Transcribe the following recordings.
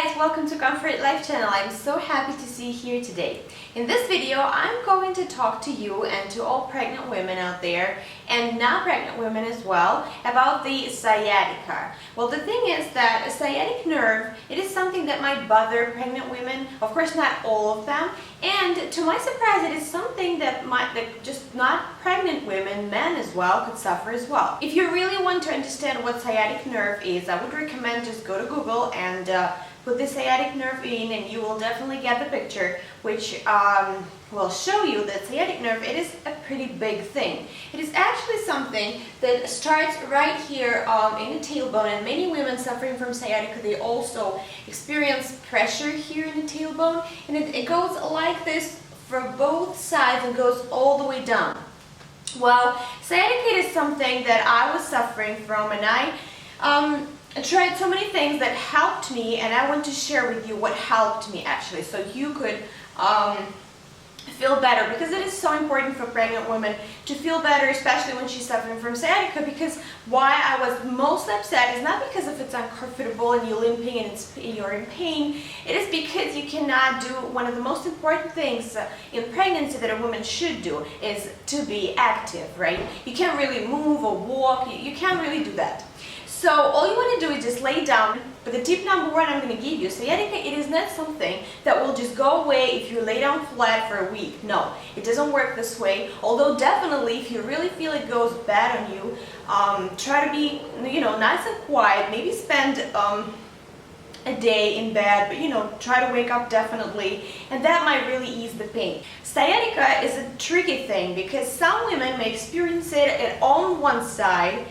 guys, welcome to Comfort Life channel. I'm so happy to see you here today. In this video, I'm going to talk to you and to all pregnant women out there and not pregnant women as well about the sciatica. Well, the thing is that a sciatic nerve, it is something that might bother pregnant women, of course not all of them, and to my surprise it is something that just not pregnant women, men as well, could suffer as well. If you really want to understand what sciatic nerve is, I would recommend just go to Google and put the sciatic nerve in, and you will definitely get the picture, which will show you that sciatic nerve, it is a pretty big thing. It is actually something that starts right here in the tailbone, and many women suffering from sciatica, they also experience pressure here in the tailbone, and it goes like this for both sides and goes all the way down. Well, sciatica is something that I was suffering from, and I tried so many things that helped me, and I want to share with you what helped me actually, so you could feel better, because it is so important for pregnant women to feel better, especially when she's suffering from sciatica. Because why I was most upset is not because if it's uncomfortable and you're limping and you're in pain. It is because you cannot do one of the most important things in pregnancy that a woman should do, is to be active, right? You can't really move or walk, you can't really do that. So all you want to do is just lay down. But the tip number one I'm going to give you, sciatica, it is not something that will just go away if you lay down flat for a week. No, it doesn't work this way. Although definitely if you really feel it goes bad on you, try to be, nice and quiet. Maybe spend a day in bed, but try to wake up definitely, and that might really ease the pain. Sciatica is a tricky thing because some women may experience it on one side,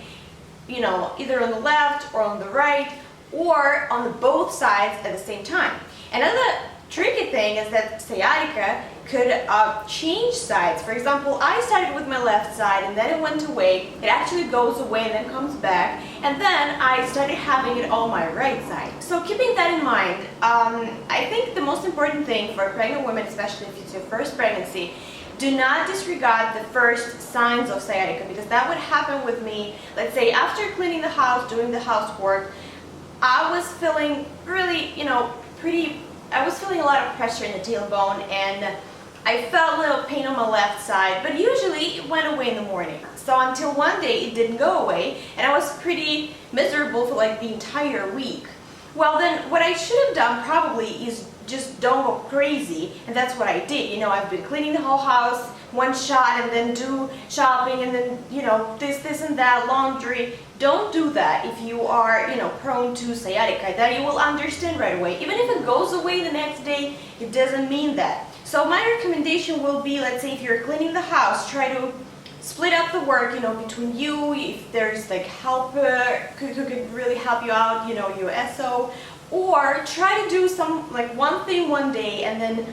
either on the left or on the right, or on the both sides at the same time. Another tricky thing is that sciatica could change sides. For example, I started with my left side and then it went away. It actually goes away and then comes back, and then I started having it on my right side. So keeping that in mind, I think the most important thing for pregnant women, especially if it's your first pregnancy, do not disregard the first signs of sciatica, because that would happen with me. Let's say after cleaning the house, doing the housework, I was feeling really, I was feeling a lot of pressure in the tailbone, and I felt a little pain on my left side, but usually it went away in the morning. So until one day it didn't go away, and I was pretty miserable for like the entire week. Well, then what I should have done probably is just don't go crazy, and that's what I did. I've been cleaning the whole house one shot, and then do shopping, and then this and that, laundry. Don't do that if you are prone to sciatica. That you will understand right away. Even if it goes away the next day, it doesn't mean that. So my recommendation will be, let's say if you're cleaning the house, try to split up the work, between you, if there's like helper who could really help you out, your SO, or try to do one thing one day and then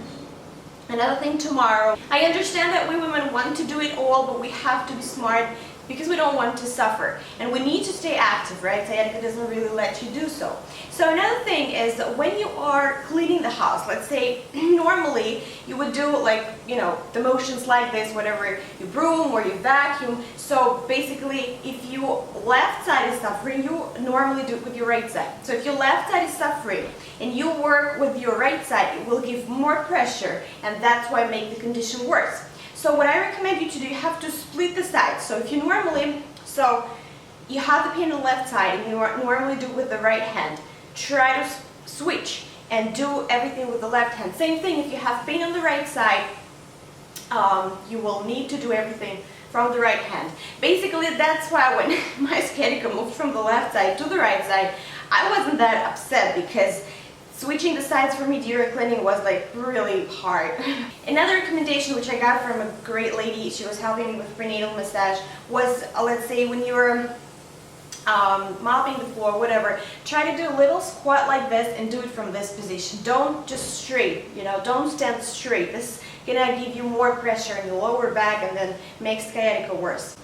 another thing tomorrow. I understand that we women want to do it all, but we have to be smart because we don't want to suffer, and we need to stay active, right? Sciatica doesn't really let you do so. So another thing is that when you are cleaning the house, let's say normally you would do the motions like this, whatever, you broom or you vacuum. So basically if your left side is suffering, you normally do it with your right side. So if your left side is suffering and you work with your right side, it will give more pressure, and that's why it makes the condition worse. So what I recommend you to do, you have to split the sides. So if you you have the pain on the left side and you normally do it with the right hand, try to switch and do everything with the left hand. Same thing, if you have pain on the right side, you will need to do everything from the right hand. Basically, that's why when my sciatica moved from the left side to the right side, I wasn't that upset, because switching the sides for me during cleaning was really hard. Another recommendation which I got from a great lady, she was helping me with prenatal massage, was let's say when you're mopping the floor, whatever, try to do a little squat like this and do it from this position. Don't just straight, don't stand straight. This is gonna give you more pressure in your lower back and then make sciatica worse.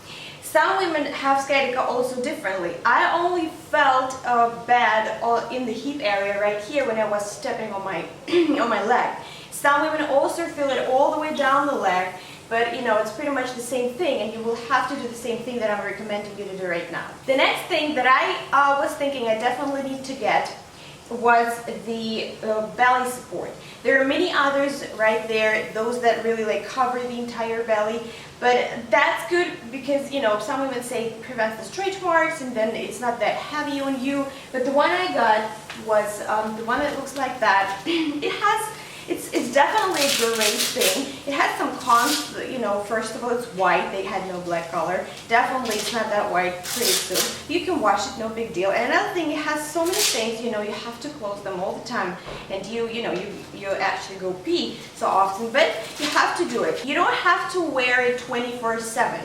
Some women have sciatica also differently. I only felt bad in the hip area right here when I was stepping on my on my leg. Some women also feel it all the way down the leg, but it's pretty much the same thing, and you will have to do the same thing that I'm recommending you to do right now. The next thing that I was thinking I definitely need to get was the belly support. There are many others right there, those that really like cover the entire belly, but that's good because, you know, some women say it prevents the stretch marks and then it's not that heavy on you. But the one I got was the one that looks like that. It's definitely a great thing. It has some cons, you know. First of all, it's white. They had no black color. Definitely, it's not that white pretty soon. You can wash it, no big deal. And another thing, it has so many things. You know, you have to close them all the time, and you actually go pee so often, but you have to do it. You don't have to wear it 24/7.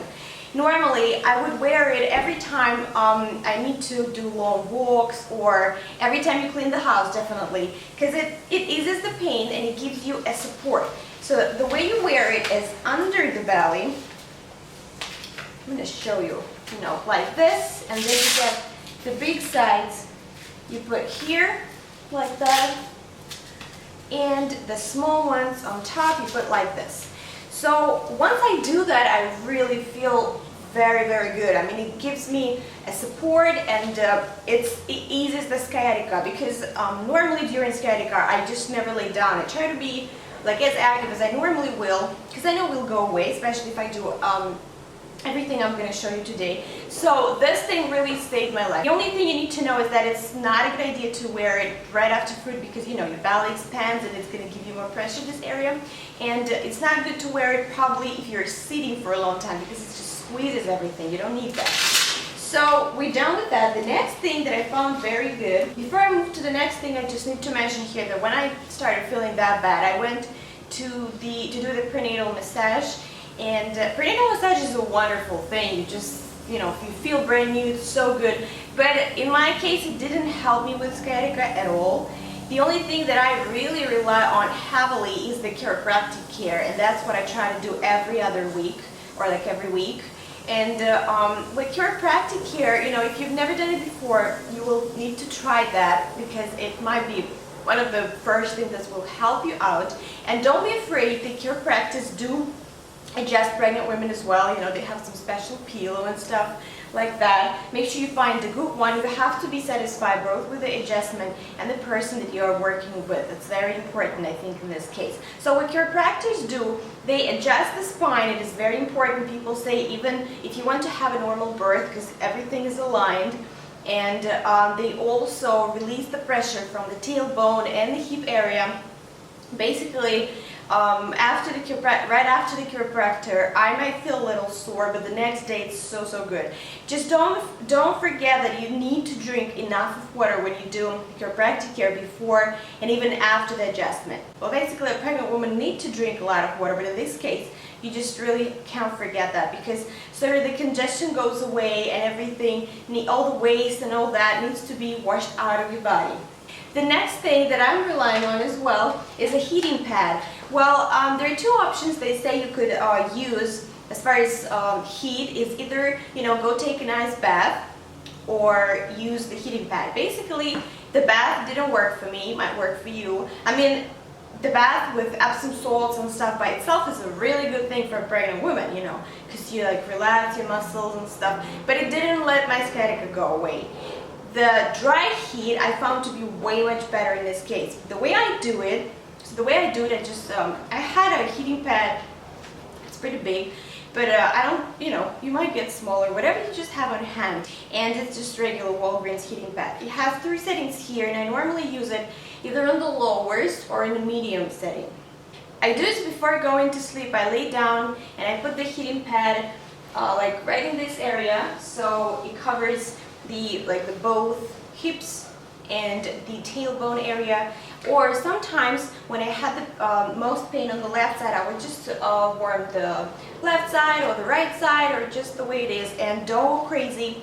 Normally, I would wear it every time I need to do long walks or every time you clean the house, definitely, because it eases the pain and it gives you a support. So the way you wear it is under the belly. I'm going to show you, you know, like this, and then you get the big sides you put here, like that, and the small ones on top you put like this. So once I do that, I really feel very, very good. I mean, it gives me a support, and it eases the sciatica, because normally during sciatica, I just never lay down. I try to be like as active as I normally will, because I know it will go away, especially if I do everything I'm going to show you today. So this thing really saved my life. The only thing you need to know is that it's not a good idea to wear it right after food, because, you know, your belly expands and it's going to give you more pressure in this area. And it's not good to wear it probably if you're sitting for a long time, because it just squeezes everything. You don't need that. So we're done with that. The next thing that I found very good, before I move to the next thing, I just need to mention here that when I started feeling that bad, I went to do the prenatal massage. And prenatal massage is a wonderful thing. You just, you know, if you feel brand new, it's so good. But in my case, it didn't help me with sciatica at all. The only thing that I really rely on heavily is the chiropractic care, and that's what I try to do every other week, or like every week. And with chiropractic care, you know, if you've never done it before, you will need to try that, because it might be one of the first things that will help you out. And don't be afraid, the chiropractors do adjust pregnant women as well. You know, they have some special pillow and stuff like that. Make sure you find a good one. You have to be satisfied both with the adjustment and the person that you are working with. It's very important, I think, in this case. So what chiropractors do, they adjust the spine. It is very important. People say even if you want to have a normal birth, because everything is aligned, and they also release the pressure from the tailbone and the hip area. Basically, right after the chiropractor, I might feel a little sore, but the next day it's so good. Just don't forget that you need to drink enough of water when you do chiropractic care before and even after the adjustment. Well, basically, a pregnant woman needs to drink a lot of water, but in this case, you just really can't forget that, because so the congestion goes away and everything, all the waste and all that needs to be washed out of your body. The next thing that I'm relying on as well is a heating pad. Well, there are two options they say you could use as far as heat. Is either, you know, go take a nice bath or use the heating pad. Basically, the bath didn't work for me. It might work for you. I mean, the bath with Epsom salts and stuff by itself is a really good thing for a pregnant woman, you know, because you like relax your muscles and stuff. But it didn't let my sciatica go away. The dry heat I found to be way much better in this case. The way I do it, I just, I had a heating pad. It's pretty big, but I don't, you know, you might get smaller, whatever you just have on hand. And it's just regular Walgreens heating pad. It has 3 settings here, and I normally use it either on the lowest or in the medium setting. I do this before going to sleep. I lay down and I put the heating pad like right in this area, so it covers the both hips and the tailbone area. Or sometimes when I had the most pain on the left side, I would just warm the left side or the right side, or just the way it is. And don't go crazy.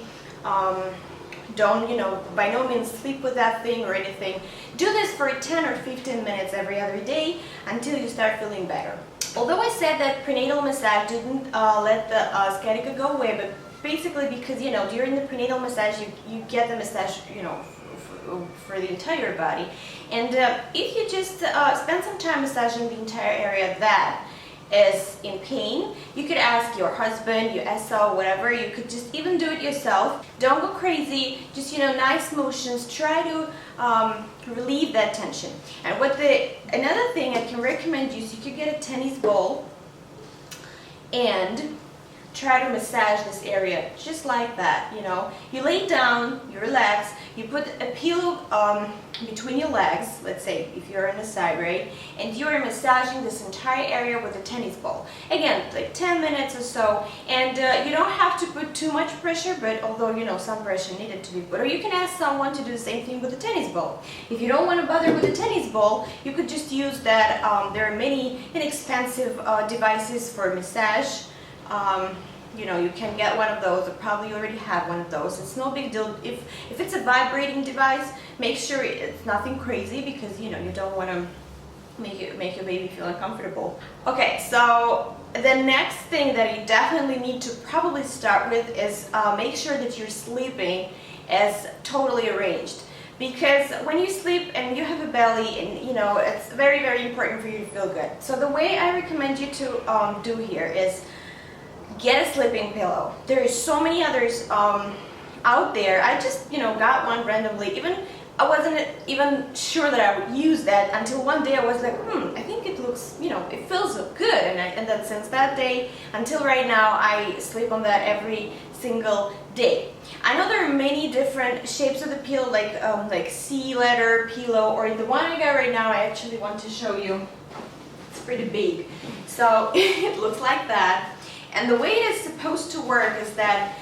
Don't, you know, by no means sleep with that thing or anything. Do this for 10 or 15 minutes every other day until you start feeling better. Although I said that prenatal massage didn't let the sciatica go away, but basically because, you know, during the prenatal massage you get the massage, you know, for the entire body. And if you just spend some time massaging the entire area of that, is in pain, you could ask your husband, your SO, whatever. You could just even do it yourself. Don't go crazy, just, you know, nice motions. Try to relieve that tension. And another thing I can recommend you is you could get a tennis ball and try to massage this area just like that. You know, you lay down, you relax, you put a pillow between your legs, let's say if you're on the side, right, and you're massaging this entire area with a tennis ball. Again, like 10 minutes or so, and you don't have to put too much pressure, but although, you know, some pressure needed to be put, or you can ask someone to do the same thing with a tennis ball. If you don't want to bother with a tennis ball, you could just use that. There are many inexpensive devices for massage. You know, you can get one of those, or probably you already have one of those. It's no big deal. If it's a vibrating device, make sure it's nothing crazy, because, you know, you don't want to make your baby feel uncomfortable. Okay, so the next thing that you definitely need to probably start with is make sure that your sleeping is totally arranged. Because when you sleep and you have a belly, and, you know, it's very, very important for you to feel good. So the way I recommend you to do here is get a sleeping pillow. There is so many others out there. I just, you know, got one randomly. I wasn't even sure that I would use that until one day I was like, I think it looks, you know, it feels so good. And then since that day until right now, I sleep on that every single day. I know there are many different shapes of the pillow, like C letter pillow, or the one I got right now, I actually want to show you. It's pretty big. So it looks like that. And the way it is supposed to work is that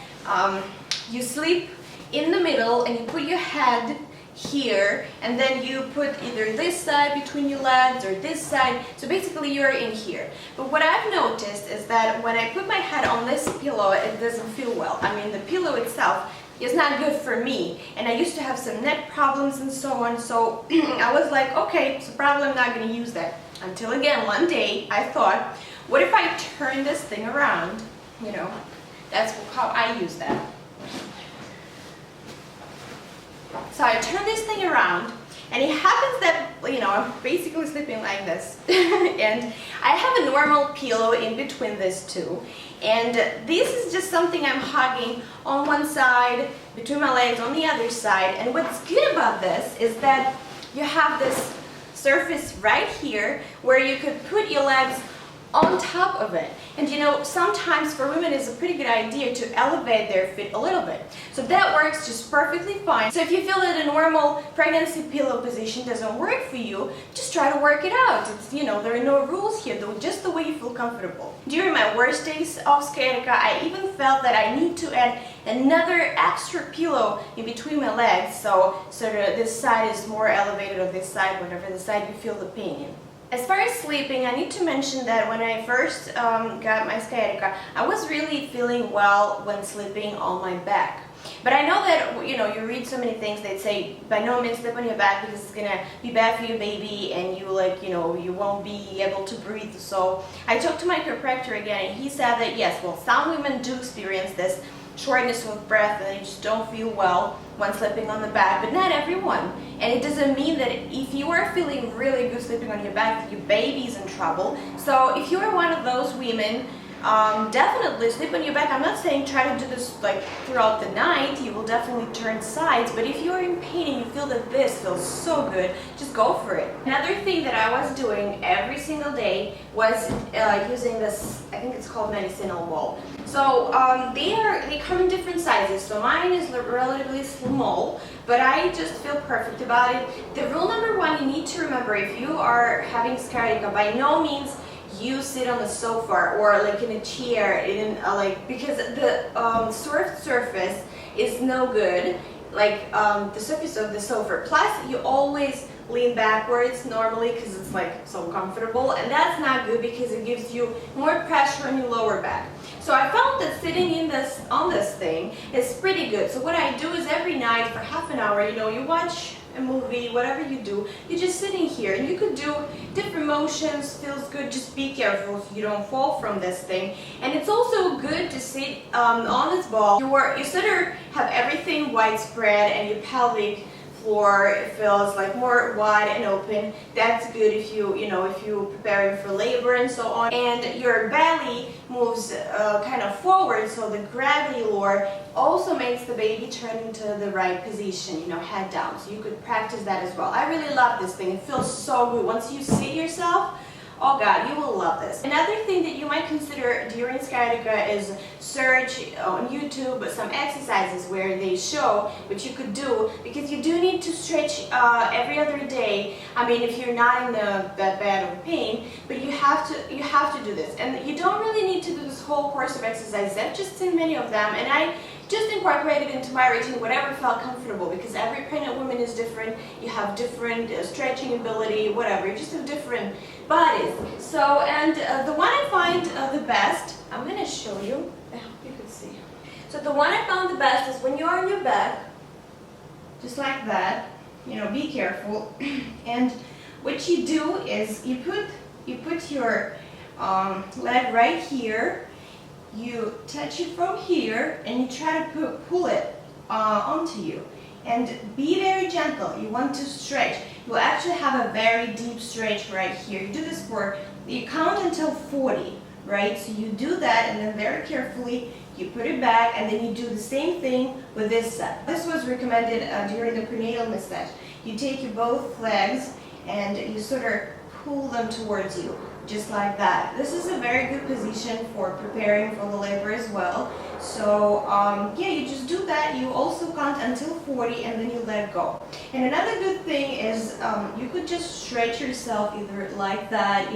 you sleep in the middle and you put your head here, and then you put either this side between your legs or this side. So basically you're in here. But what I've noticed is that when I put my head on this pillow, it doesn't feel well. I mean, the pillow itself is not good for me. And I used to have some neck problems and so on. So I was like, okay, so probably I'm not going to use that. Until again, one day I thought, what if I turn this thing around? You know, that's how I use that. So I turn this thing around, and it happens that, you know, I'm basically sleeping like this. And I have a normal pillow in between these two. And this is just something I'm hugging on one side, between my legs on the other side. And what's good about this is that you have this surface right here where you could put your legs on top of it. And you know, sometimes for women it's a pretty good idea to elevate their feet a little bit. So that works just perfectly fine. So if you feel that a normal pregnancy pillow position doesn't work for you, just try to work it out. It's, you know, there are no rules here, though, just the way you feel comfortable. During my worst days of sciatica, I even felt that I need to add another extra pillow in between my legs, so that this side is more elevated or this side, whatever the side you feel the pain in. As far as sleeping, I need to mention that when I first got my sciatica, I was really feeling well when sleeping on my back. But I know that, you know, you read so many things that say, by no means sleep on your back because it's gonna be bad for your baby and you, like, you know, you won't be able to breathe. So I talked to my chiropractor again, and he said that yes, well, some women do experience this shortness of breath and they just don't feel well when sleeping on the back, but not everyone. And it doesn't mean that if you are feeling really good sleeping on your back, your baby's in trouble. So if you're one of those women, definitely sleep on your back. I'm not saying try to do this like throughout the night. You will definitely turn sides, but if you're in pain and you feel that this feels so good, just go for it. Another thing that I was doing every single day was using this, I think it's called medicinal ball. So they come in different sizes. So mine is relatively small, but I just feel perfect about it. The rule number one you need to remember if you are having sciatica, by no means you sit on the sofa or like in a chair because the soft surface is no good, like the surface of the sofa. Plus you always lean backwards normally because it's like so comfortable, and that's not good because it gives you more pressure on your lower back. So I found that sitting on this thing is pretty good. So what I do is every night for half an hour, you know, you watch a movie, whatever you do, you're just sitting here and you could do different motions, feels good. Just be careful so you don't fall from this thing. And it's also good to sit on this ball. You sort of have everything widespread and your pelvic floor feels like more wide and open. That's good if you're preparing for labor and so on. And your belly moves kind of forward, so the gravity lower also makes the baby turn into the right position, head down. So you could practice that as well. I really love this thing. It feels so good. Once you see yourself, oh God, you will love this. Another thing that you might consider during sciatica is search on YouTube some exercises where they show what you could do, because you do need to stretch every other day. I mean, if you're not in that bad of pain, but you have to do this. And you don't really need to do this whole course of exercises. I've just seen many of them, and I just incorporated into my routine whatever felt comfortable, because every pregnant woman is different. You have different stretching ability, whatever. You just have different bodies. So, and the one I find the best, I'm going to show you. I hope you could see. So the one I found the best is when you're on your back, just like that. Be careful. And what you do is you put your leg right here. You touch it from here and you try to pull it onto you. And be very gentle. You want to stretch. You actually have a very deep stretch right here. You do this you count until 40, right? So you do that, and then very carefully you put it back, and then you do the same thing with this side. This was recommended during the prenatal massage. You take your both legs and you sort of pull them towards you, just like that. This is a very good position for preparing for the labor as well. So yeah, you just do that. You also count until 40 and then you let go. And another good thing is you could just stretch yourself either like that,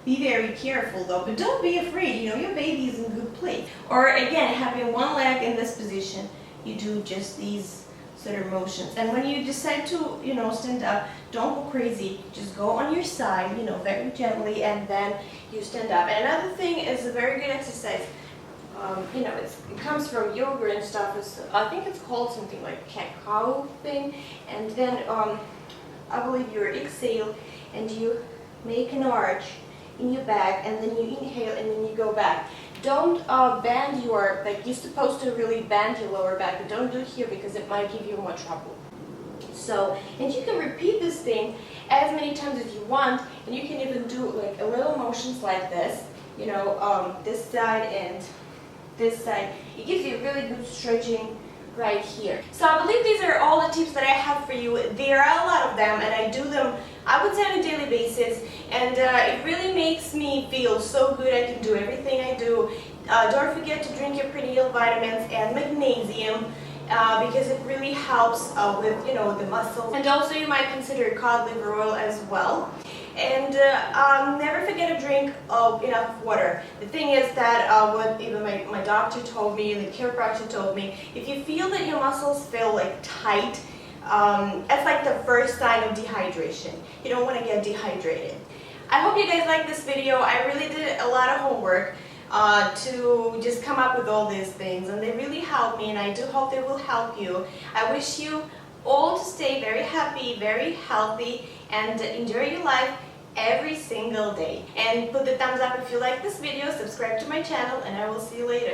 Be very careful though, but don't be afraid, your baby is in good place. Or again, having one leg in this position, you do just these sort of motions. And when you decide to, stand up, don't go crazy. Just go on your side, very gently, and then you stand up. And another thing is a very good exercise. It comes from yoga and stuff. I think it's called something like cat-cow thing. And then I believe you exhale and you make an arch in your back, and then you inhale and then you go back. Don't bend you're supposed to really bend your lower back, but don't do it here because it might give you more trouble. So, and you can repeat this thing as many times as you want, and you can even do like a little motions like this, this side and this side. It gives you really good stretching right here. So I believe these are all the tips that I have for you. There are a lot of them, and I do them, I would say, on a daily basis, and it really makes me feel so good. I can do everything I do. Don't forget to drink your prenatal vitamins and magnesium, because it really helps with the muscles. And also you might consider cod liver oil as well. And never forget to drink enough water. The thing is that what even my doctor told me, the chiropractor told me, if you feel that your muscles feel like tight, that's like the first sign of dehydration. You don't want to get dehydrated. I hope you guys liked this video. I really did a lot of homework to just come up with all these things, and they really helped me, and I do hope they will help you. I wish you all to stay very happy, very healthy, and enjoy your life every single day. And put the thumbs up if you like this video, subscribe to my channel, and I will see you later.